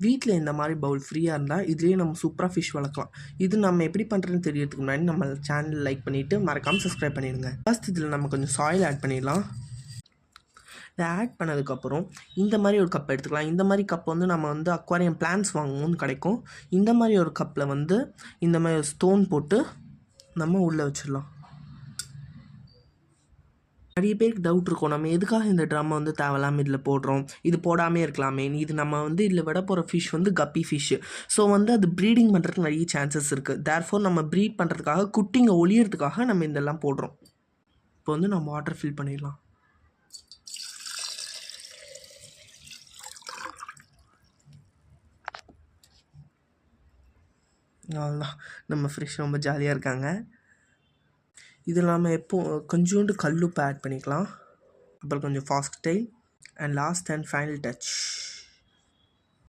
வீட்டில் இந்த மாதிரி பவுல் ஃப்ரீயாக இருந்தால் இதுலேயே நம்ம சூப்பராக ஃபிஷ் வளர்க்கலாம். இது நம்ம எப்படி பண்ணுறதுன்னு தெரியறதுக்கு முன்னாடி நம்ம சேனல் லைக் பண்ணிவிட்டு மறக்காமல் சப்ஸ்கிரைப் பண்ணிடுங்க. ஃபர்ஸ்ட் இதில் நம்ம கொஞ்சம் சாயில் ஆட் பண்ணிடலாம். இதை ஆட் பண்ணதுக்கப்புறம் இந்த மாதிரி ஒரு கப் எடுத்துக்கலாம். இந்த மாதிரி கப் வந்து நம்ம வந்து அக்வாரியம் பிளான்ஸ் வாங்குவோம்னு கிடைக்கும். இந்த மாதிரி ஒரு கப்பில் வந்து இந்த மாதிரி ஸ்டோன் போட்டு நம்ம உள்ளே வச்சிடலாம். நிறைய பேருக்கு டவுட் இருக்கும், நம்ம எதுக்காக இந்த ட்ரம்மை வந்து தேவையில்லாமல் இதில் போடுறோம், இது போடாமே இருக்கலாமே. இது நம்ம வந்து இதில் விட போகிற ஃபிஷ் வந்து கப்பி ஃபிஷ்ஷு. ஸோ வந்து அது ப்ரீடிங் பண்ணுறதுக்கு நிறைய சான்சஸ் இருக்குது. தேர்ஃபோர் நம்ம ப்ரீட் பண்ணுறதுக்காக குட்டிங்க ஒளியறதுக்காக நம்ம இதெல்லாம் போடுறோம். இப்போ வந்து நம்ம வாட்டர் ஃபில் பண்ணிடலாம். அவ்வளோதான், நம்ம ஃபிஷ் ரொம்ப ஜாலியாக இருக்காங்க. இதில் நம்ம கொஞ்சோண்டு கல்லுப்பு ஆட் பண்ணிக்கலாம். அப்புறம் கொஞ்சம் ஃபாஸ்க் டைல் and last and final touch